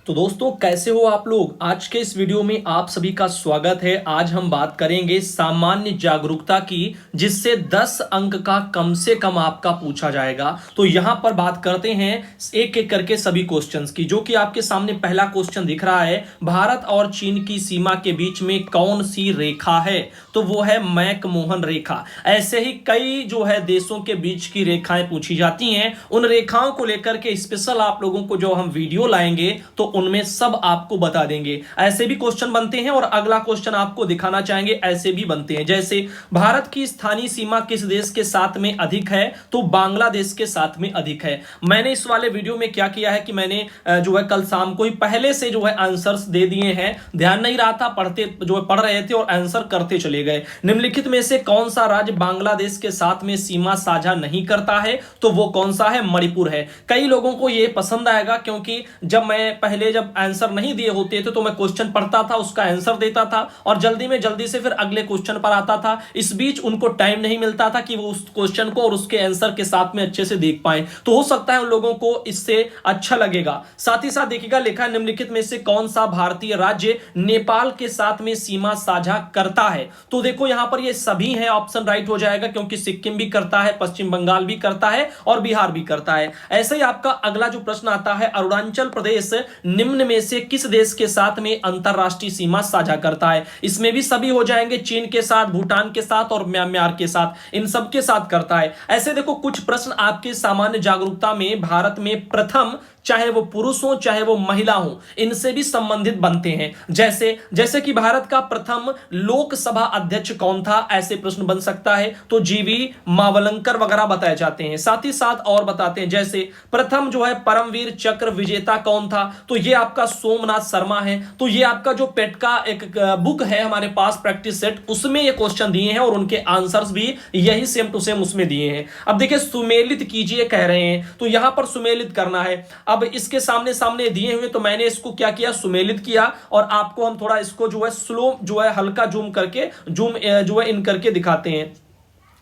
तो दोस्तों कैसे हो आप लोग। आज के इस वीडियो में आप सभी का स्वागत है। आज हम बात करेंगे सामान्य जागरूकता की, जिससे 10 अंक का कम से कम आपका पूछा जाएगा। तो यहां पर बात करते हैं एक एक करके सभी क्वेश्चंस की, जो कि आपके सामने पहला क्वेश्चन दिख रहा है, भारत और चीन की सीमा के बीच में कौन सी रेखा है। तो वो है मैकमोहन रेखा। ऐसे ही कई जो है देशों के बीच की रेखाएं पूछी जाती हैं। उन रेखाओं को लेकर के स्पेशल आप लोगों को जो हम वीडियो लाएंगे तो उनमें सब आपको बता देंगे। ऐसे भी क्वेश्चन बनते हैं और अगला क्वेश्चन आपको दिखाना चाहेंगे, ऐसे भी बनते हैं। जैसे भारत की स्थानीय सीमा किस देश के साथ में अधिक है, तो बांग्लादेश के साथ में अधिक है। मैंने इस वाले वीडियो में क्या किया है कि मैंने जो है कल शाम को ही पहले से जो है आंसर्स दे दिए हैं। ध्यान नहीं रहा था, पढ़ते जो है पढ़ रहे थे और आंसर करते चले गए। निम्नलिखित में से कौन सा राज्य बांग्लादेश के साथ में सीमा साझा नहीं करता है, तो वो कौन सा है, मणिपुर है। कई लोगों को ये पसंद आएगा, क्योंकि जब मैं पहले जब आंसर नहीं दिए होते थे तो मैं क्वेश्चन पढ़ता था, उसका आंसर देता था और जल्दी से फिर अगले क्वेश्चन पर आता था। इस बीच उनको टाइम नहीं मिलता था कि वो उस क्वेश्चन को और उसके आंसर के साथ में अच्छे से देख पाए। तो हो सकता है उन लोगों को इससे अच्छा लगेगा। साथ ही साथ देखिएगा, लिखा निम्नलिखित में से कौन सा भारतीय राज्य नेपाल के साथ में सीमा साझा करता है। तो देखो यहां पर ये सभी है, ऑप्शन राइट हो जाएगा, क्योंकि सिक्किम भी करता है, पश्चिम बंगाल भी करता है और बिहार भी करता है। ऐसे ही आपका अगला जो प्रश्न आता है, अरुणाचल प्रदेश निम्न में से किस देश के साथ में अंतरराष्ट्रीय सीमा साझा करता है। इसमें भी सभी हो जाएंगे, चीन के साथ, भूटान के साथ और म्यांमार के साथ, इन सब के साथ करता है। ऐसे देखो कुछ प्रश्न आपके सामान्य जागरूकता में भारत में प्रथम, चाहे वो पुरुष हो चाहे वो महिला हो, इनसे भी संबंधित बनते हैं। जैसे कि भारत का प्रथम लोकसभा अध्यक्ष कौन था, ऐसे प्रश्न बन सकता है। तो जीवी मावलंकर वगैरह बताए जाते हैं। साथ ही साथ और बताते हैं, जैसे प्रथम जो है परमवीर चक्र विजेता कौन था, तो ये आपका सोमनाथ शर्मा है। तो ये आपका जो पेट का एक बुक है हमारे पास, प्रैक्टिस सेट, उसमें ये क्वेश्चन दिए हैं और उनके आंसर्स भी यही सेम टू सेम उसमें दिए हैं। अब देखिए, सुमेलित कीजिए कह रहे हैं, तो यहां पर सुमेलित करना है। अब इसके सामने सामने दिए हुए, तो मैंने इसको क्या किया, सुमेलित किया। और आपको हम थोड़ा इसको जो है स्लो, जो है हल्का जूम करके, जूम जो है इन करके दिखाते हैं।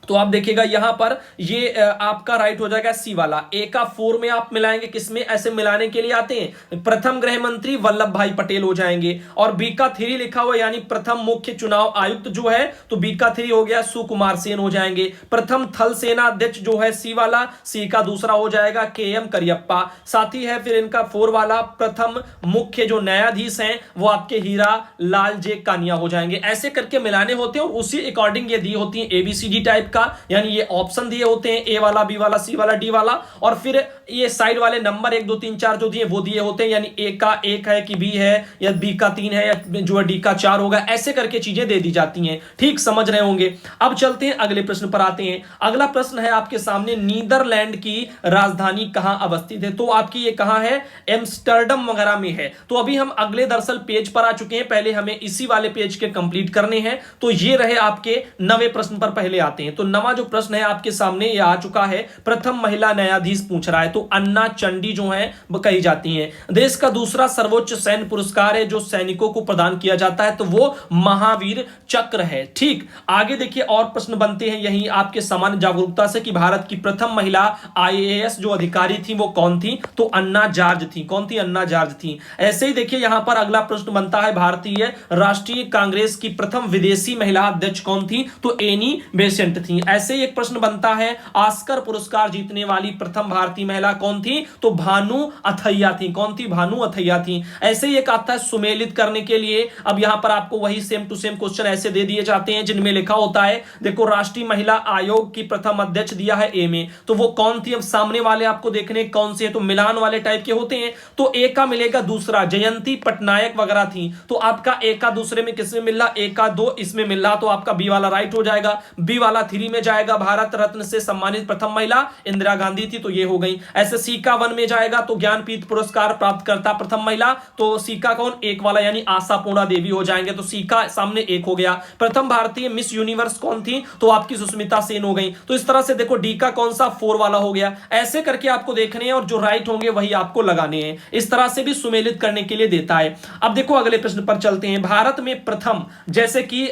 तो आप देखिएगा यहां पर ये आपका राइट हो जाएगा सी वाला। ए का 4 में आप मिलाएंगे, किसमें, ऐसे मिलाने के लिए आते हैं, प्रथम गृह मंत्री वल्लभ भाई पटेल हो जाएंगे। और बी का 3 लिखा हुआ, यानी प्रथम मुख्य चुनाव आयुक्त जो है, तो बी का 3 हो गया, सुकुमार सेन हो जाएंगे। प्रथम थल सेना अध्यक्ष जो है सी वाला, सी का दूसरा हो जाएगा के एम करियप्पा। साथ ही है फिर इनका 4 वाला, प्रथम मुख्य जो न्यायाधीश हैं वो आपके हीरा लाल जे कानिया हो जाएंगे। ऐसे करके मिलाने होते हैं और उसी अकॉर्डिंग ये दी होती है एबीसीडी टाइप का, यानी ये ऑप्शन दिए होते हैं, ए वाला, बी वाला, सी वाला, डी वाला, और फिर ये साइड वाले नंबर 1 2 3 4 जो दिए वो दिए होते हैं, यानी ए का 1 है कि बी है, या बी का 3 है, या जो है डी का 4 होगा। ऐसे करके चीजें दे दी जाती हैं। ठीक समझ रहे होंगे। अब चलते हैं अगले प्रश्न पर आते हैं। अगला प्रश्न है आपके सामने, नीदरलैंड की राजधानी कहां अवस्थित है। तो आपकी ये कहां है, एम्स्टर्डम वगैरह में है। तो अभी हम अगले दरअसल पेज पर आ चुके हैं, पहले हमें इसी वाले पेज के कंप्लीट करने हैं। तो ये रहे आपके 9वें प्रश्न पर पहले आते हैं। तो 9वां जो प्रश्न है आपके सामने ये आ चुका है, प्रथम महिला न्यायाधीश पूछ रहा है। तो अन्ना चंडी जो है वो कही जाती हैं। देश का दूसरा सर्वोच्च सैन्य पुरस्कार है जो सैनिकों को प्रदान किया जाता है, तो वो महावीर चक्र है। ठीक, आगे देखिए और प्रश्न बनते हैं यही आपके सामान्य जागरूकता से, कि भारत की प्रथम महिला आईएएस जो अधिकारी थी वो कौन थी, तो अन्ना जार्ज थी। कौन थी, अन्ना जार्ज थी। ऐसे ही देखिए यहां पर अगला प्रश्न बनता है, भारतीय राष्ट्रीय कांग्रेस की प्रथम विदेशी महिला अध्यक्ष कौन थी, तो एनी बेसेंट थी। ऐसे ही एक प्रश्न बनता है, ऑस्कर पुरस्कार जीतने वाली प्रथम भारतीय महिला कौन थी, तो भानु अथैया थी। कौन थी, भानु अथैया थी। ऐसे ही एक आता है सुमेलित करने के लिए। अब यहां पर आपको वही सेम टू सेम क्वेश्चन ऐसे दे दिए जाते हैं जिनमें लिखा होता है, देखो राष्ट्रीय महिला आयोग की प्रथम अध्यक्ष दिया है ए में, तो वो कौन थी। अब सामने वाले आपको देखने कौन से है, तो मिलान वाले टाइप के होते हैं। तो ए का मिलेगा दूसरा, जयंती पटनायक वगैरह थी। तो आपका ए का दूसरे में किसमें मिल रहा, ए का 2 इसमें मिल रहा, तो आपका बी वाला राइट हो जाएगा। बी वाला 3 में जाएगा, भारत रत्न से सम्मानित प्रथम महिला इंदिरा गांधी थी, तो ये हो गई। ऐसे सी का 1 में जाएगा, तो ज्ञानपीठ पुरस्कार प्राप्त करता प्रथम महिला, तो सी का कौन, 1 वाला, यानी आशा पूर्णा देवी हो जाएंगे। तो सी का सामने 1 हो गया। प्रथम भारतीय मिस यूनिवर्स कौन थी, तो आपकी सुष्मिता सेन हो गई। तो इस तरह से देखो डी का कौन सा, 4 वाला हो गया। ऐसे करके आपको देखने हैं और जो राइट होंगे वही आपको लगाने हैं। इस तरह से भी सुमेलित करने के लिए देता है। अब देखो अगले प्रश्न पर चलते हैं। भारत में प्रथम, जैसे कि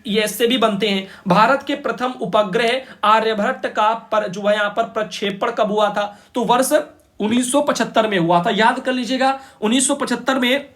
ये इससे भी बनते हैं, भारत के प्रथम उपग्रह आर्यभट्ट का पर जो है यहां पर प्रक्षेपण कब हुआ था, तो वर्ष 1975 में हुआ था, याद कर लीजिएगा। 1975 में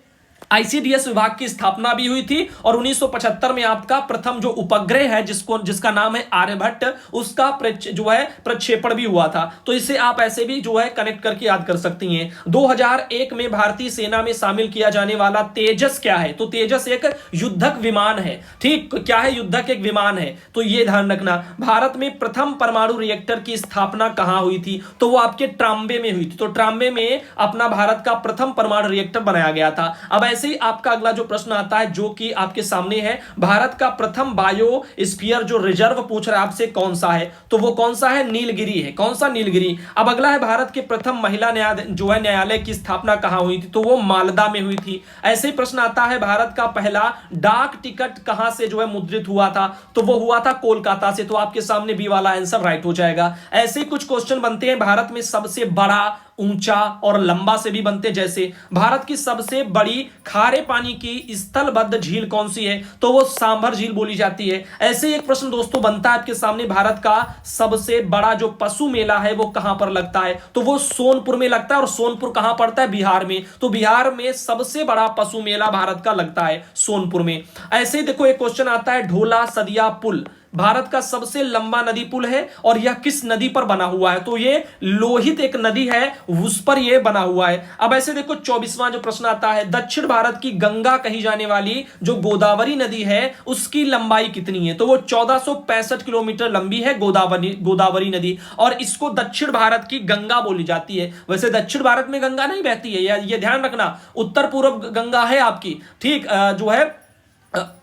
आईसीडीएस विभाग की स्थापना भी हुई थी और 1975 में आपका प्रथम जो उपग्रह है जिसका नाम है आर्यभट्ट, उसका जो है प्रक्षेपण भी हुआ था। तो इसे आप ऐसे भी जो है कनेक्ट करके याद कर सकती हैं। 2001 में भारतीय सेना में शामिल किया जाने वाला तेजस क्या है? तो तेजस एक युद्धक विमान है। ठीक, क्या है? युद्धक एक विमान है। तो ये ध्यान रखना। भारत में प्रथम परमाणु रिएक्टर की स्थापना कहां हुई थी? तो वो आपके ट्राम्बे में हुई थी। तो ट्राम्बे में अपना भारत का प्रथम परमाणु रिएक्टर बनाया गया था। अब ऐसे ही आपका अगला जो प्रश्न आता है जो कि आपके सामने है, भारत का प्रथम बायोस्फीयर जो रिजर्व पूछ रहा है आपसे कौन सा है? तो वो कौन सा है? नीलगिरी है। कौन सा? नीलगिरी। अब अगला है, भारत के प्रथम महिला न्यायालय की स्थापना कहां हुई थी? तो वो मालदा में हुई थी। ऐसे ही प्रश्न आता है, भारत का पहला डाक टिकट कहां से जो है मुद्रित हुआ था? तो वो हुआ था कोलकाता से। तो आपके सामने बी वाला आंसर राइट हो जाएगा। ऐसे ही कुछ क्वेश्चन बनते हैं भारत में सबसे बड़ा, ऊंचा और लंबा से भी बनते, जैसे भारत की सबसे बड़ी खारे पानी की स्थलबद्ध झील कौन सी है? तो वो सांभर झील बोली जाती है। ऐसे ही एक प्रश्न दोस्तों बनता है आपके सामने, भारत का सबसे बड़ा जो पशु मेला है वो कहां पर लगता है? तो वो सोनपुर में लगता है। और सोनपुर कहां पड़ता है? बिहार में। तो बिहार में सबसे बड़ा पशु मेला भारत का लगता है सोनपुर में। ऐसे ही देखो एक क्वेश्चन आता है, ढोला सदिया पुल भारत का सबसे लंबा नदी पुल है और यह किस नदी पर बना हुआ है? तो ये लोहित एक नदी है, उस पर यह बना हुआ है। अब ऐसे देखो 24वां जो प्रश्न आता है, दक्षिण भारत की गंगा कही जाने वाली जो गोदावरी नदी है उसकी लंबाई कितनी है? तो वो 1465 किलोमीटर लंबी है गोदावरी नदी, और इसको दक्षिण भारत की गंगा बोली जाती है। वैसे दक्षिण भारत में गंगा नहीं बहती है, ये ध्यान रखना, उत्तर पूर्व गंगा है आपकी। ठीक, जो है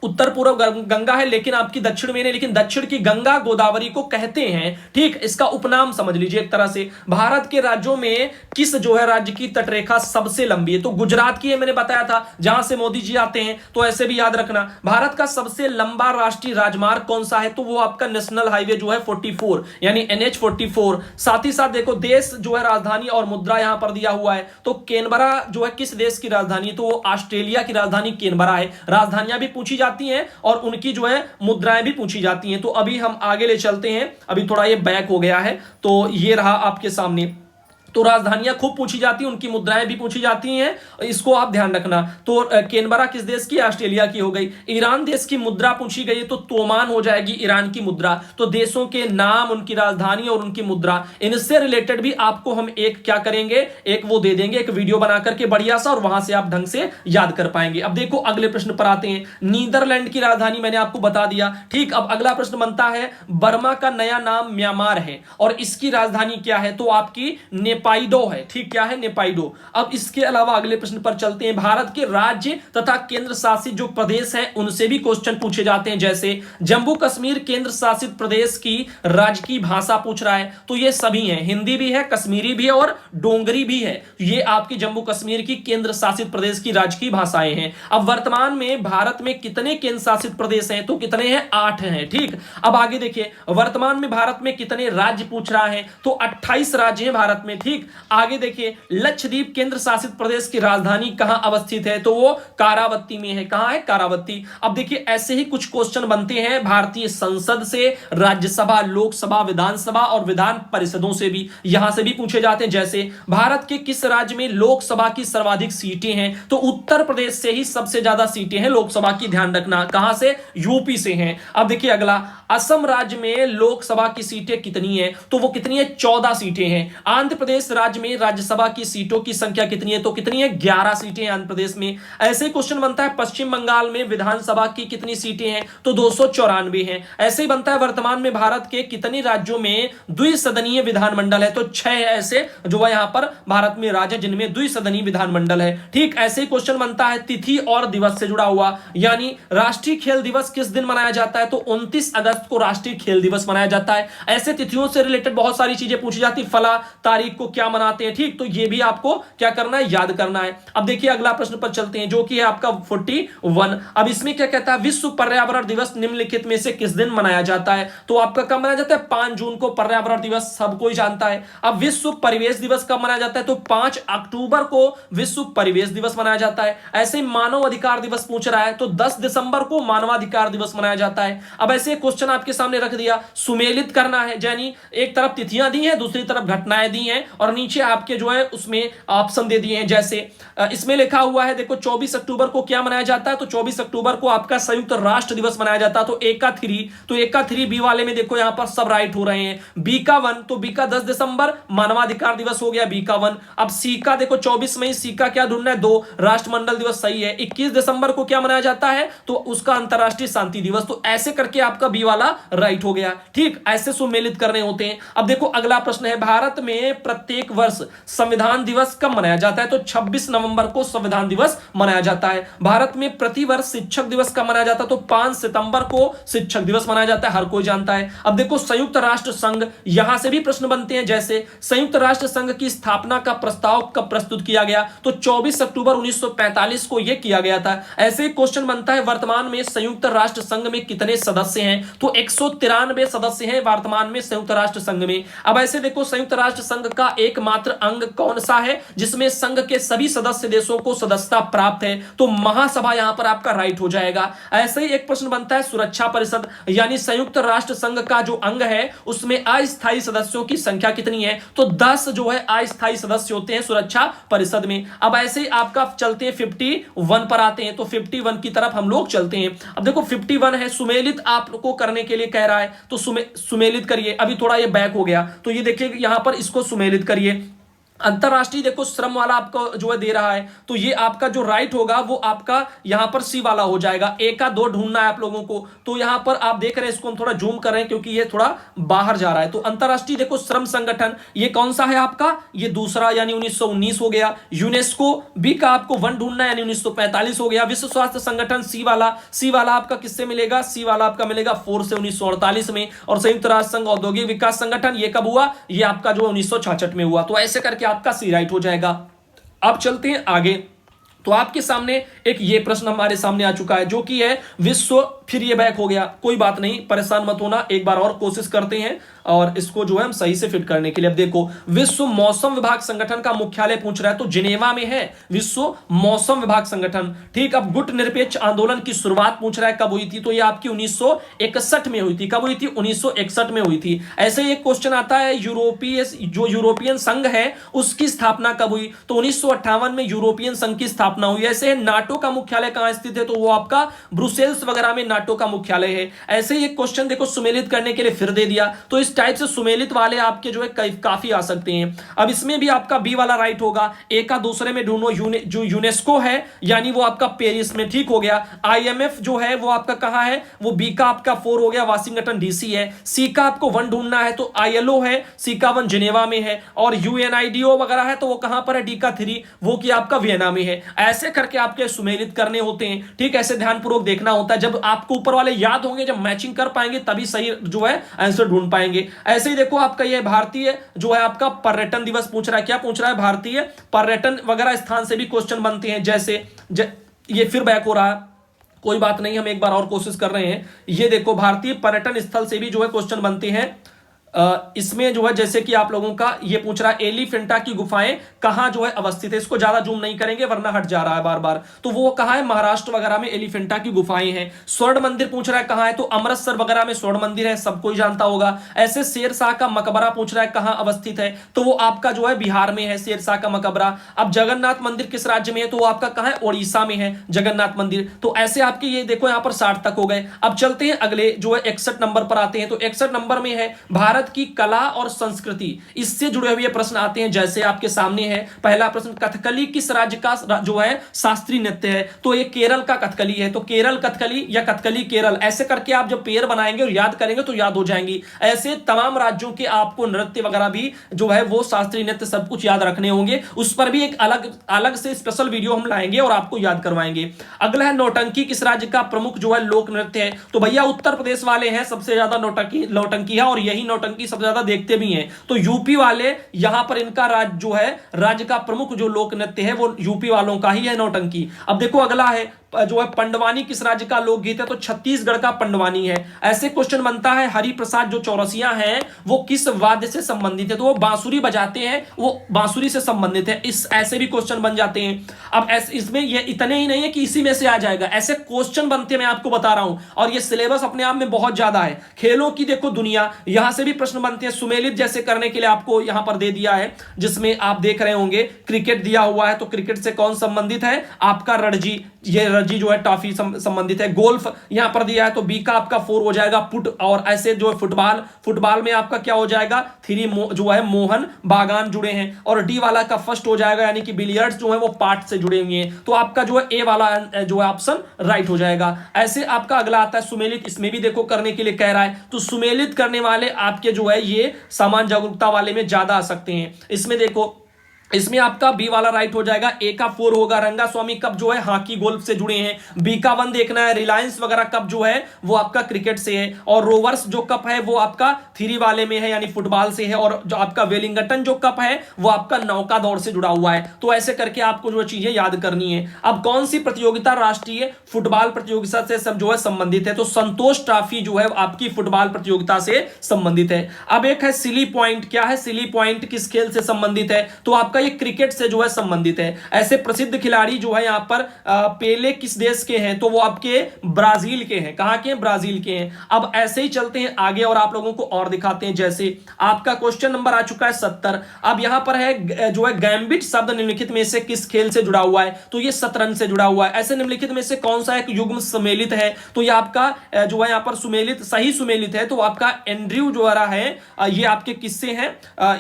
उत्तर पूर्व गंगा है लेकिन आपकी दक्षिण में नहीं, लेकिन दक्षिण की गंगा गोदावरी को कहते हैं। ठीक, इसका उपनाम समझ लीजिए एक तरह से। भारत के राज्यों में किस जो है राज्य की तटरेखा सबसे लंबी है? तो गुजरात की है, मैंने बताया था, जहां से मोदी जी आते हैं। तो ऐसे भी याद रखना। भारत का सबसे लंबा राष्ट्रीय राजमार्ग कौन सा है? तो वो आपका नेशनल हाईवे जो है 44 यानी NH 44। साथ ही साथ देखो देश जो है राजधानी और मुद्रा यहां पर दिया हुआ है। तो कैनबरा जो है किस देश की राजधानी? तो वो ऑस्ट्रेलिया की राजधानी कैनबरा है। राजधानियां भी पूछी जाती हैं और उनकी जो है मुद्राएं भी पूछी जाती हैं। तो अभी हम आगे ले चलते हैं, अभी थोड़ा ये बैक हो गया है। तो ये रहा आपके सामने। तो राजधानियां खूब पूछी जाती हैं, उनकी मुद्राएं भी पूछी जाती हैं, इसको आप ध्यान रखना। तो कैनबरा किस देश की? ऑस्ट्रेलिया की हो गई। ईरान देश की मुद्रा पूछी गई तो तोमान हो जाएगी ईरान की मुद्रा। तो देशों के नाम, उनकी राजधानी और उनकी मुद्रा, इनसे रिलेटेड भी आपको हम एक क्या करेंगे, एक वो दे देंगे, एक वीडियो बना करके बढ़िया सा, और वहां से आप ढंग से याद कर पाएंगे। अब देखो अगले प्रश्न पर आते हैं। नीदरलैंड की राजधानी मैंने आपको बता दिया। ठीक, अब अगला प्रश्न बनता है, बर्मा का नया नाम म्यांमार है और इसकी राजधानी क्या है? तो आपकी नेपाइडो है। ठीक, क्या है? नेपाइडो। अब इसके अलावा अगले प्रश्न पर चलते हैं। भारत के राज्य तथा केंद्र शासित जो प्रदेश हैं उनसे भी क्वेश्चन पूछे जाते हैं, जैसे जम्मू कश्मीर केंद्र शासित प्रदेश की राजकीय भाषा पूछ रहा है। तो ये सभी हैं, हिंदी भी है, कश्मीरी भी है और डोंगरी भी है। ये आपकी जम्मू कश्मीर की केंद्र शासित प्रदेश की राजकीय भाषाएं हैं। अब वर्तमान में भारत में कितने केंद्र शासित प्रदेश हैं? तो कितने हैं? 8 हैं। ठीक, अब आगे देखिए, वर्तमान में भारत में कितने राज्य पूछ रहा है? तो 28 राज्य हैं भारत में। ठीक, आगे देखिए, लक्षद्वीप केंद्र शासित प्रदेश की राजधानी कहां अवस्थित है? तो वो कारावती में है। कहां है? कारावती। अब देखिए ऐसे ही कुछ क्वेश्चन बनते हैं भारतीय संसद से, राज्यसभा, लोकसभा, विधानसभा और विधान परिषदों से भी, यहां से भी पूछे जाते हैं। जैसे भारत के किस राज्य में लोकसभा की सर्वाधिक सीटें हैं? तो उत्तर प्रदेश से ही सबसे ज्यादा सीटें हैं लोकसभा की, ध्यान रखना। कहां से? यूपी से हैं। अब देखिए अगला, असम राज्य में लोकसभा की सीटें कितनी है? तो वो कितनी है? 14 सीटें हैं। आंध्र प्रदेश राज्य में राज्यसभा की सीटों की संख्या कितनी है? तो कितनी है? 11 सीटें आंध्र प्रदेश में। ऐसे क्वेश्चन बनता है, पश्चिम बंगाल में विधानसभा की कितनी सीटें हैं? तो 294 हैं। ऐसे ही बनता है, वर्तमान में भारत के कितने राज्यों में द्विसदनीय विधानमंडल है? तो 6 ऐसे जो है यहां पर भारत में राज्य जिनमें द्विसदनीय विधानमंडल है। ठीक, ऐसे ही क्वेश्चन बनता है तिथि और दिवस से जुड़ा हुआ, यानी राष्ट्रीय खेल दिवस किस दिन मनाया जाता है? तो 29 अगस्त को राष्ट्रीय खेल दिवस मनाया जाता है। ऐसे तिथियों से रिलेटेड बहुत सारी चीजें पूछी जाती, फला तारीख को क्या मनाते हैं। ठीक, तो ये भी आपको क्या करना है? याद करना है। अब देखिए अगला प्रश्न पर चलते हैं जो कि है आपका 41। अब इसमें क्या कहता है, विश्व पर्यावरण दिवस निम्नलिखित में से किस दिन मनाया जाता है? तो आपका कब मनाया जाता है? 5 जून को पर्यावरण दिवस सब कोई जानता है। अब विश्व परिवेश दिवस कब मनाया जाता है? तो 5 अक्टूबर को विश्व परिवेश दिवस मनाया जाता है। ऐसे मानव अधिकार दिवस पूछ रहा है तो 10 दिसंबर को मानवाधिकार दिवस मनाया जाता है। अब ऐसे क्वेश्चन आपके सामने रख दिया, सुमेलित करना है, यानी एक तरफ तिथियां दी हैं, दूसरी तरफ घटनाएं दी हैं और नीचे आपके जो है उसमें ऑप्शन दे दिए हैं। जैसे इसमें लिखा हुआ है, देखो 24 अक्टूबर को क्या मनाया जाता है, तो 24 अक्टूबर को आपका संयुक्त राष्ट्र दिवस मनाया जाता है। तो ए का 3, तो ए का 3 बी वाले में देखो यहां पर सब राइट हो रहे हैं। बी का 1, तो बी का 10 दिसंबर मानवाधिकार दिवस हो गया, बी का 1। अब सी का देखो 24 मई, सी का क्या ढूंढना है, 2 राष्ट्रमंडल दिवस सही है। 21 दिसंबर को क्या मनाया जाता है, तो उसका अंतरराष्ट्रीय शांति दिवस। तो ऐसे करके आपका बी वाला राइट हो गया। ठीक, ऐसे सुमेलित करने होते हैं। अब देखो अगला प्रश्न है, भारत में प्रत्येक वर्ष संविधान दिवस कब मनाया जाता है, तो 26 नवंबर को संविधान दिवस मनाया जाता है। भारत में प्रतिवर्ष शिक्षक दिवस कब मनाया जाता है, तो 5 सितंबर को शिक्षक दिवस मनाया जाता है, हर कोई जानता है। अब देखो संयुक्त राष्ट्र संघ, यहां से भी प्रश्न बनते हैं। जैसे संयुक्त राष्ट्र संघ की स्थापना का प्रस्ताव कब प्रस्तुत किया गया, तो 24 अक्टूबर 1945 को यह किया गया था। ऐसे क्वेश्चन बनता है, वर्तमान में संयुक्त राष्ट्र संघ में कितने सदस्य हैं, तो 193 सदस्य हैं वर्तमान में संयुक्त राष्ट्र संघ में। अब ऐसे देखो संयुक्त राष्ट्र संघ का एकमात्र अंग कौन सा है जिसमें संघ के सभी सदस्य देशों को सदस्यता प्राप्त है, तो महासभा यहां पर आपका राइट हो जाएगा। ऐसे ही एक प्रश्न बनता है, सुरक्षा परिषद यानी संयुक्त राष्ट्र संघ का जो अंग है उसमें अस्थायी सदस्यों की संख्या कितनी है, तो 10 जो है अस्थायी सदस्य होते हैं सुरक्षा परिषद में। अब ऐसे ही आपका चलते हैं 51 पर आते हैं, तो 51 की तरफ हम लोग चलते हैं। अब देखो 51 है, सुमेलित आपको करने के लिए कह रहा है, तो सुमेलित करिए। अभी थोड़ा ये बैक हो गया, तो ये देखिए यहां पर इसको सुमेलित करिए। अंतरराष्ट्रीय देखो श्रम वाला आपको जो है दे रहा है, तो ये आपका जो राइट होगा वो आपका यहां पर सी वाला हो जाएगा। ए का 2 ढूंढना है आप लोगों को, तो यहां पर आप देख रहे हैं, इसको हम थोड़ा जूम कर रहे हैं क्योंकि ये थोड़ा बाहर जा रहा है। तो अंतरराष्ट्रीय देखो श्रम संगठन ये कौन सा है आपका, ये दूसरा यानी 1919 हो गया। यूनेस्को बी का आपको 1 ढूंढना है यानी 1945 हो गया। विश्व स्वास्थ्य संगठन सी वाला आपका किससे मिलेगा, सी वाला आपका मिलेगा 4 से 1948 में। और संयुक्त राष्ट्र संघ औद्योगिक विकास संगठन ये कब हुआ, ये आपका जो 1966 में हुआ। तो ऐसे करके आपका सी राइट हो जाएगा। अब चलते हैं आगे, तो आपके सामने एक ये प्रश्न हमारे सामने आ चुका है जो कि है विश्व, फिर ये बैक हो गया, कोई बात नहीं, परेशान मत होना, एक बार और कोशिश करते हैं और इसको जो है हम सही से फिट करने के लिए। अब देखो विश्व मौसम विभाग संगठन का मुख्यालय पूछ रहा है, तो जिनेवा में है विश्व मौसम विभाग संगठन। ठीक, अब गुट निरपेक्ष आंदोलन की शुरुआत पूछ रहा है कब हुई थी, तो ये आपकी 1961 में हुई थी। कब हुई थी, 1961 में हुई थी। ऐसे ही एक क्वेश्चन आता है, यूरोपियन संघ है उसकी स्थापना कब हुई, तो 1958 में यूरोपियन संघ की स्थापना हुई। ऐसे नाटो का मुख्यालय कहां स्थित है, तो वो आपका ब्रुसेल्स वगैरह में नाटो का मुख्यालय है। ऐसे ही एक क्वेश्चन देखो सुमेलित करने के लिए फिर दे दिया, तो इस टाइप से सुमेलित वाले आपके जो है काफी आ सकते हैं। अब इसमें भी आपका बी वाला राइट होगा। ए का दूसरे में ढूंढो, जो यूनेस्को है यानी वो आपका पेरिस में, ठीक हो गया। आईएमएफ जो है वो आपका कहां है, वो बी का आपका 4 हो गया, वाशिंगटन डीसी है। सी का आपको 1 ढूंढना है, तो आईएलओ है, सी का 1 जिनेवा में है। और यूएनआईडीओ वगैरह है तो वो कहां पर है, डी का 3 वो कि आपका वियना में है। ऐसे करके आपके सुमेलित करने होते हैं। ठीक, ऐसे ध्यानपूर्वक देखना होता है। जब आपको ऊपर वाले याद होंगे, जब मैचिंग कर पाएंगे तभी सही जो है आंसर ढूंढ पाएंगे। ऐसे ही देखो आपका ये भारतीय जो है आपका पर्यटन दिवस पूछ रहा है, क्या पूछ रहा है, भारतीय पर्यटन वगैरह स्थान से भी क्वेश्चन बनते हैं। जैसे ये फिर बैक हो रहा है, कोई बात नहीं, हम एक बार और कोशिश कर रहे हैं। ये देखो भारतीय पर्यटन स्थल से भी जो है क्वेश्चन बनते हैं। इसमें जो है जैसे कि आप लोगों का ये पूछ रहा है एलिफेंटा की गुफाएं कहां जो है अवस्थित है, इसको ज्यादा जूम नहीं करेंगे वरना हट जा रहा है बार बार। तो वो कहां है, महाराष्ट्र वगैरह में एलिफेंटा की गुफाएं हैं। स्वर्ण मंदिर पूछ रहा है कहां है, तो अमृतसर वगैरह में स्वर्ण मंदिर है, सब कोई जानता होगा। ऐसे शेरशाह का मकबरा पूछ रहा है कहां अवस्थित है, तो वो आपका जो है बिहार में है शेरशाह का मकबरा। अब जगन्नाथ मंदिर किस राज्य में है, तो वो आपका कहां है, ओडिशा में है जगन्नाथ मंदिर। तो ऐसे आपके ये देखो यहां पर 60 तक हो गए। अब चलते हैं अगले जो है 61 नंबर पर आते हैं, तो 61 नंबर में है भारत की कला और संस्कृति, इससे जुड़े हुए प्रश्न आते हैं। जैसे आपके सामने है पहला प्रश्न, कथकली किस राज्य का जो है शास्त्रीय नृत्य है, तो ये केरल का कथकली है। तो केरल कथकली या कथकली केरल, ऐसे करके आप जब पेयर बनाएंगे और याद करेंगे तो याद हो जाएंगी। ऐसे तमाम राज्यों के आपको नृत्य वगैरह भी जो है वो शास्त्रीय नृत्य सब कुछ याद रखने होंगे। उस पर भी एक अलग से स्पेशल वीडियो हम लाएंगे और आपको याद करवाएंगे। अगला है नौटंकी किस राज्य का प्रमुख जो है लोक नृत्य है, तो भैया उत्तर प्रदेश वाले हैं सबसे ज्यादा नौटंकी है, और यही नौटंकी सबसे ज्यादा देखते भी हैं। तो यूपी वाले यहां पर इनका राज्य जो है राज्य का प्रमुख जो लोक नृत्य है वो यूपी वालों का ही है नौटंकी। अब देखो अगला है जो है पंडवानी किस राज्य का लोकगीत है, तो छत्तीसगढ़ का पंडवानी है। ऐसे क्वेश्चन बनता है हरिप्रसाद जो चौरसिया हैं वो किस वाद्य से संबंधित है, तो वो बांसुरी बजाते हैं, वो बांसुरी से संबंधित है। इस ऐसे भी क्वेश्चन बन जाते हैं। अब इसमें ये इतने ही नहीं है कि इसी में से आ जाएगा, ऐसे क्वेश्चन बनते हैं, मैं आपको बता रहा हूं। और ये सिलेबस अपने आप में बहुत ज्यादा है। खेलों की देखो दुनिया, यहां से भी प्रश्न बनते हैं। सुमेलित जैसे करने के लिए आपको यहां पर दे दिया है, जिसमें आप देख रहे होंगे क्रिकेट दिया हुआ है, तो क्रिकेट से कौन संबंधित है, आपका रणजी, ये रणजी जो है टॉफी संबंधित है। गोल्फ यहां पर दिया है तो बी का आपका 4 हो जाएगा, पुट। और ऐसे जो है फुटबॉल, फुटबॉल में आपका क्या हो जाएगा 3 जो है मोहन बागान जुड़े हैं। और डी वाला का फर्स्ट हो जाएगा, यानी कि बिलियर्ड्स जो है वो पार्ट से जुड़े हुए हैं, तो आपका जो है ए वाला जो है ऑप्शन राइट हो जाएगा। ऐसे आपका अगला आता है सुमेलित, इसमें भी देखो करने के लिए कह रहा है, तो सुमेलित करने वाले आपके जो है ये सामान्य जागरूकता वाले में ज्यादा आ सकते हैं। इसमें देखो, इसमें आपका बी वाला राइट हो जाएगा। ए का 4 होगा, रंगास्वामी कप जो है हॉकी गोल्फ से जुड़े हैं। बी का 1 देखना है, रिलायंस वगैरह कप जो है वो आपका क्रिकेट से है। और रोवर्स जो कप है वो आपका 3 वाले में है, यानी फुटबॉल से है। और जो आपका वेलिंगटन जो कप है वो आपका नौका दौड़ से जुड़ा हुआ है। तो ऐसे करके आपको जो चीजें याद करनी है। अब कौन सी प्रतियोगिता राष्ट्रीय फुटबॉल प्रतियोगिता से सब जो है संबंधित है, तो संतोष ट्रॉफी जो है आपकी फुटबॉल प्रतियोगिता से संबंधित है। अब एक है सिली पॉइंट, क्या है सिली पॉइंट, किस खेल से संबंधित है, तो आपका ये क्रिकेट से जो है संबंधित है। ऐसे प्रसिद्ध खिलाड़ी जो है यहां पर पेले किस देश के हैं, तो वो आपके ब्राजील के हैं। कहां के हैं, ब्राजील के हैं। अब ऐसे ही चलते हैं आगे और आप लोगों को और दिखाते हैं। जैसे आपका क्वेश्चन नंबर आ चुका है 70। अब यहां पर है जो है गैम्बिट शब्द निम्नलिखित में से किस खेल से जुड़ा हुआ है, तो ये शतरंज से जुड़ा हुआ है। ऐसे निम्नलिखित में से कौन सा एक युग्म सुमेलित है, तो ये आपका जो है यहां पर सुमेलित, सही सुमेलित है तो आपका एंड्रयू जो है ये आपके किससे हैं,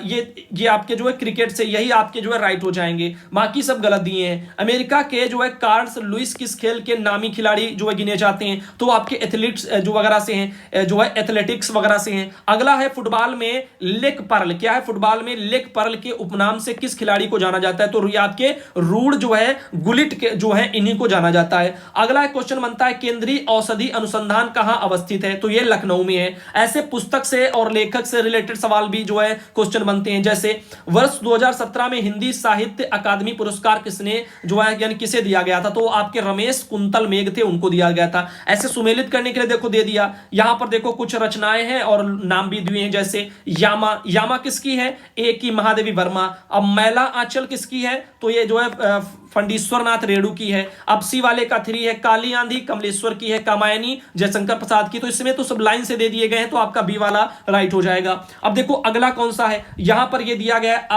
ये आपके जो है क्रिकेट से, यही आपके जो है राइट हो जाएंगे। बाकी सब गलत दिए हैं। अमेरिका के जो है कार्ल्स लुइस किस खेल के नामी खिलाड़ी जो है गिने जाते हैं, तो आपके एथलीट्स जो वगैरह से हैं, जो है एथलेटिक्स वगैरह से हैं। अगला है फुटबॉल में लेग पर्ल, क्या है फुटबॉल में लेग पर्ल के उपनाम से किस खिलाड़ी को जाना जाता है, तो ये आपके रूड जो है गुलिट के जो है इन्हीं को जाना जाता है। अगला क्वेश्चन बनता है केंद्रीय औषधि अनुसंधान कहां अवस्थित है, तो ये लखनऊ में है। ऐसे पुस्तक से और लेखक से रिलेटेड सवाल भी जो है क्वेश्चन बनते हैं। जैसे वर्ष 2017 में हिंदी साहित्य अकादमी पुरस्कार किसने जो है यानी किसे दिया गया था, तो आपके रमेश कुंतल मेघ थे, उनको दिया गया था। ऐसे सुमेलित करने के लिए देखो दे दिया। यहां पर देखो कुछ रचनाएं हैं और नाम भी दिए हैं। जैसे यामा, यामा किसकी है, ए की महादेवी वर्मा। अब मैला आंचल किसकी है, तो ये जो है फंडीश्वर नाथ रेणु की है। अब सी वाले का 3 है काली आंधी कमलेश्वर की है, कामायनी जयशंकर प्रसाद की। तो इसमें तो सब लाइन से दे दिए गए हैं, तो आपका बी वाला राइट हो जाएगा। अब देखो अगला कौन सा है, यहां पर ये दिया गया है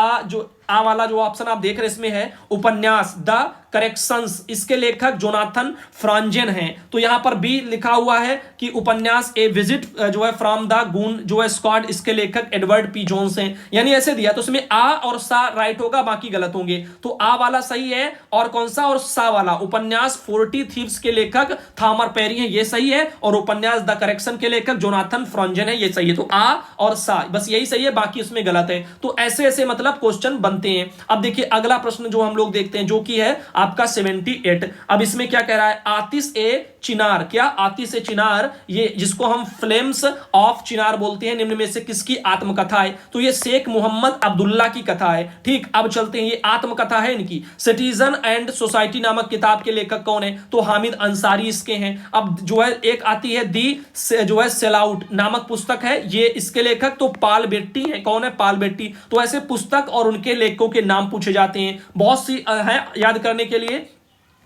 आ वाला जो ऑप्शन आप देख रहे हैं इसमें है उपन्यास द करेक्शंस, इसके लेखक जोनाथन फ्रांजेन हैं। तो यहां पर बी लिखा हुआ है कि उपन्यास ए विजिट जो है फ्रॉम द गून जो है स्क्वाड, इसके लेखक एडवर्ड पी जोन्स हैं। यानी ऐसे दिया, तो इसमें आ और सा राइट होगा, बाकी गलत होंगे। तो आ वाला सही है, और कौन सा, और सा वाला उपन्यास 40 थीव्स के लेखक थामर पेरी हैं, ये सही है। और उपन्यास द करेक्शन के लेखक जोनाथन फ्रांजेन है, ये सही है। तो आ और सा बस यही सही है, बाकी उसमें गलत है। तो ऐसे ऐसे मतलब क्वेश्चन बनते हैं। अब देखिए अगला प्रश्न जो हम लोग देखते हैं, जो कि है आपका 78। अब इसमें क्या कह रहा है, आतिश ए चिनार, क्या आतिश ए चिनार, ये जिसको हम फ्लेम्स ऑफ चिनार बोलते हैं, निम्न में से किसकी आत्मकथा है, तो ये शेख मोहम्मद अब्दुल्ला की कथा है। ठीक, अब चलते हैं, ये आत्मकथा है इनकी। सिटीजन एंड सोसाइटी नामक किताब के लेखक कौन है, तो हामिद अंसारी इसके हैं। अब जो है एक आती है दी जो है सेल आउट नामक पुस्तक है, ये इसके लेखक तो पाल बेट्टी है। कौन है, पाल बेट्टी। तो ऐसे पुस्तक और उनके लेखकों के नाम पूछे जाते हैं, बहुत सी है याद करने के लिए।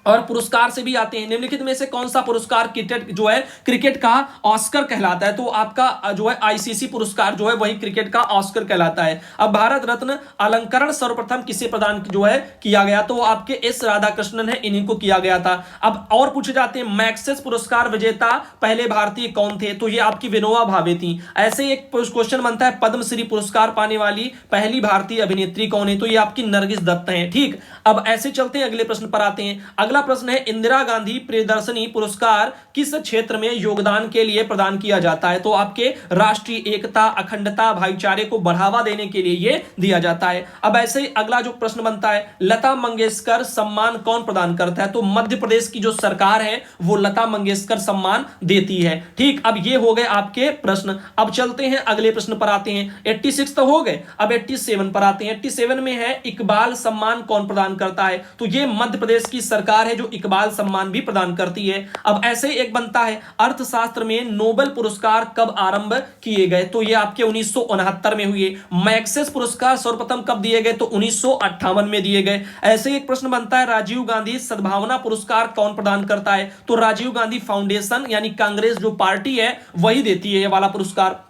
और पुरस्कार से भी आते हैं। निम्नलिखित में से कौन सा पुरस्कार क्रिकेट जो है क्रिकेट का ऑस्कर कहलाता है, तो आपका जो है आईसीसी पुरस्कार जो है वही क्रिकेट का ऑस्कर कहलाता है। अब भारत रत्न अलंकरण सर्वप्रथम किसे प्रदान जो है किया गया, तो आपके एस राधाकृष्णन है, इन्हीं को किया गया था। अब और पूछे जाते हैं मैक्सेस पुरस्कार विजेता पहले भारतीय कौन थे, तो ये आपकी विनोबा भावे थी। ऐसे एक क्वेश्चन बनता है पद्मश्री पुरस्कार पाने वाली पहली भारतीय अभिनेत्री कौन है, तो ये आपकी नरगिस दत्त है। ठीक, अब ऐसे चलते हैं अगले प्रश्न पर आते हैं। अगला प्रश्न है इंदिरा गांधी प्रियदर्शनी पुरस्कार किस क्षेत्र में योगदान के लिए प्रदान किया जाता है, तो आपके राष्ट्रीय एकता, अखंडता, भाईचारे को बढ़ावा देने के लिए ये दिया जाता है। अब ऐसे ही अगला जो प्रश्न बनता है, लता मंगेशकर सम्मान कौन प्रदान करता है, तो मध्य प्रदेश की जो सरकार है वो लता मंगेशकर सम्मान देती है। ठीक, अब ये हो गए आपके प्रश्न। अब चलते हैं अगले प्रश्न पर आते हैं। 86 तो हो गए, अब 87 पर आते हैं। 87 में है इकबाल सम्मान कौन प्रदान करता है, तो ये मध्य प्रदेश की सरकार सरकार है जो इकबाल सम्मान भी प्रदान करती है। अब ऐसे ही एक बनता है, अर्थशास्त्र में नोबेल पुरस्कार कब आरंभ किए गए? तो ये आपके 1969 में हुए। मैग्सेस पुरस्कार सर्वप्रथम कब दिए गए? तो 1958 में दिए गए। ऐसे ही एक प्रश्न बनता है, राजीव गांधी सद्भावना पुरस्कार कौन प्रदान करता है? तो राजीव गांधी फाउंडेशन यानी कांग्रेस जो पार्टी है वही देती है ये वाला पुरस्कार।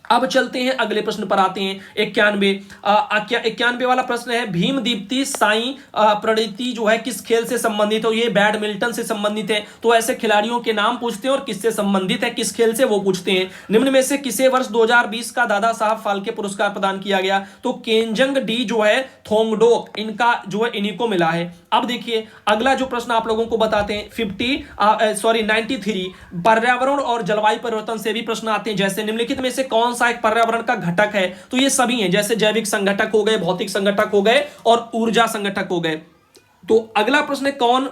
अब चलते हैं अगले प्रश्न पर आते हैं, 91 वाला प्रश्न है, भीम दीप्ति साई प्रणीति जो है किस खेल से संबंधित हो? ये बैडमिंटन से संबंधित है। तो ऐसे खिलाड़ियों के नाम पूछते हैं और किससे संबंधित है, किस खेल से, वो पूछते हैं। निम्न में से किसे वर्ष 2020 का दादा साहब फाल्के पुरस्कार प्रदान किया गया? तो केंजंग डी जो है थोंगडोक, इनका जो है इन्हीं को मिला है। अब देखिए अगला जो प्रश्न आप लोगों को बताते हैं, 93 पर्यावरण और जलवायु परिवर्तन से भी प्रश्न आते हैं। जैसे निम्नलिखित में से कौन सा एक पर्यावरण का घटक है? तो ये सभी हैं, जैसे जैविक संघटक हो गए, भौतिक संघटक हो गए और ऊर्जा संघटक हो गए। तो अगला प्रश्न है, कौन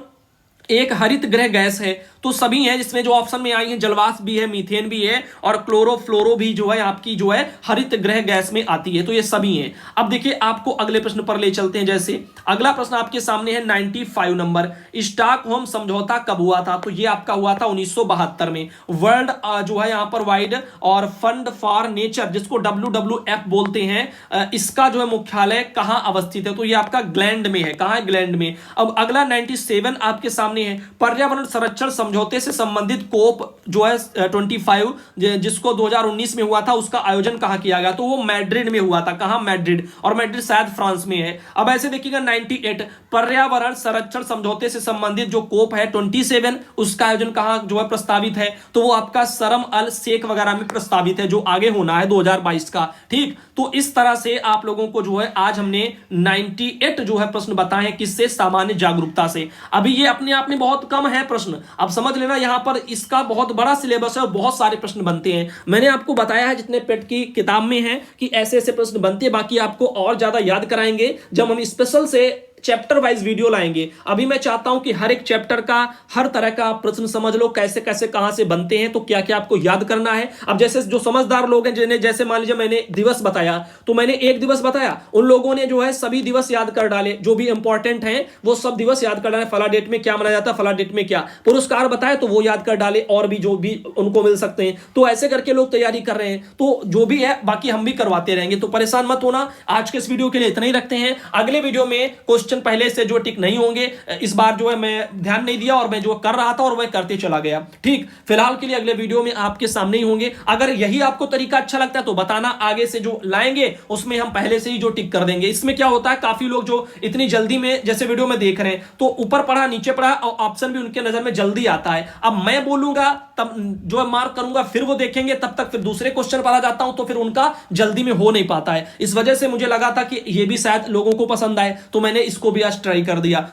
एक हरित गृह गैस है? तो सभी हैं, जिसमें जो ऑप्शन में आई है जलवाष्प भी है, मीथेन भी है और क्लोरोफ्लोरो भी जो है आपकी जो है हरित गृह गैस में आती है। तो ये सभी हैं। अब देखिए आपको अगले प्रश्न पर ले चलते हैं। जैसे अगला प्रश्न आपके सामने है 95 नंबर, स्टॉकहोम समझौता कब हुआ था? तो ये आपका हुआ था 1972 में। वर्ल्ड जो है यहाँ पर वाइड और फंड फॉर नेचर, जिसको WWF बोलते हैं, इसका जो है मुख्यालय कहाँ अवस्थित है? तो ये आपका ग्लैंड में है। कहाँ है? ग्लैंड में। अब अगला 97 आपके सामने है, पर्यावरण संरक्षण समझौते से संबंधित कोप जो है 25 जिसको 2019 में हुआ था, उसका आयोजन कहां किया गया? तो वो मैड्रिड में हुआ था। कहां? मैड्रिड। और मैड्रिड शायद फ्रांस में है। अब ऐसे देखिएगा 98 पर्यावरण संरक्षण समझौते से संबंधित जो कोप है 27, उसका आयोजन कहां जो है प्रस्तावित है? तो वो आपका शर्म अल शेख वगैरह में प्रस्तावित है, जो आगे होना है 2022 का। ठीक, तो इस तरह से आप लोगों को जो है आज हमने 98 जो है प्रश्न बताए हैं, किससे? सामान्य जागरूकता से। अभी ये अपने आप में बहुत कम है प्रश्न, अब समझ लेना यहां पर इसका बहुत बड़ा सिलेबस है और बहुत सारे प्रश्न बनते हैं। मैंने आपको बताया है जितने पेट की किताब में है कि ऐसे ऐसे प्रश्न बनते हैं, बाकी आपको और ज्यादा याद कराएंगे जब हम स्पेशल से चैप्टर वाइज वीडियो लाएंगे। अभी मैं चाहता हूं कि हर एक चैप्टर का हर तरह का प्रश्न समझ लो, कैसे कैसे कहां से बनते हैं, तो क्या क्या आपको याद करना है। अब जैसे जो समझदार लोग हैं, जिन्हें जैसे मान लीजिए मैंने दिवस बताया, तो मैंने एक दिवस बताया, उन लोगों ने जो है सभी दिवस याद कर डाले, जो भी इंपॉर्टेंट हैं वो सब दिवस याद कर डाले। फला डेट में क्या मनाया जाता है, फला डेट में क्या पुरस्कार बताया, तो वो याद कर डाले, और भी जो भी उनको मिल सकते हैं। तो ऐसे करके लोग तैयारी कर रहे हैं। तो जो भी है बाकी हम भी करवाते रहेंगे, तो परेशान मत होना। आज के इस वीडियो के लिए इतना ही रखते हैं। अगले वीडियो में क्वेश्चन पहले से जो टिक नहीं होंगे, इस बार जो है मैं ध्यान नहीं दिया और मैं जो कर रहा था और वह करते चला गया। ठीक, फिलहाल के लिए अगले वीडियो में आपके सामने ही होंगे। अगर यही आपको तरीका अच्छा लगता है तो बताना, आगे से जो लाएंगे उसमें हम पहले से ही जो टिक कर देंगे। इसमें क्या होता है, काफी लोग जो इतनी जल्दी में जैसे वीडियो में देख रहे हैं, तो ऊपर पढ़ा नीचे पढ़ा और ऑप्शन भी उनके नजर में जल्दी आता है। अब मैं बोलूंगा तब जो है मार्क करूंगा, फिर वो देखेंगे, तब तक फिर दूसरे क्वेश्चन पर आ जाता हूं, तो फिर उनका जल्दी में हो नहीं पाता है। इस वजह से मुझे लगा था कि ये भी शायद लोगों को पसंद आए, तो मैंने इसको भी आज ट्राई कर दिया।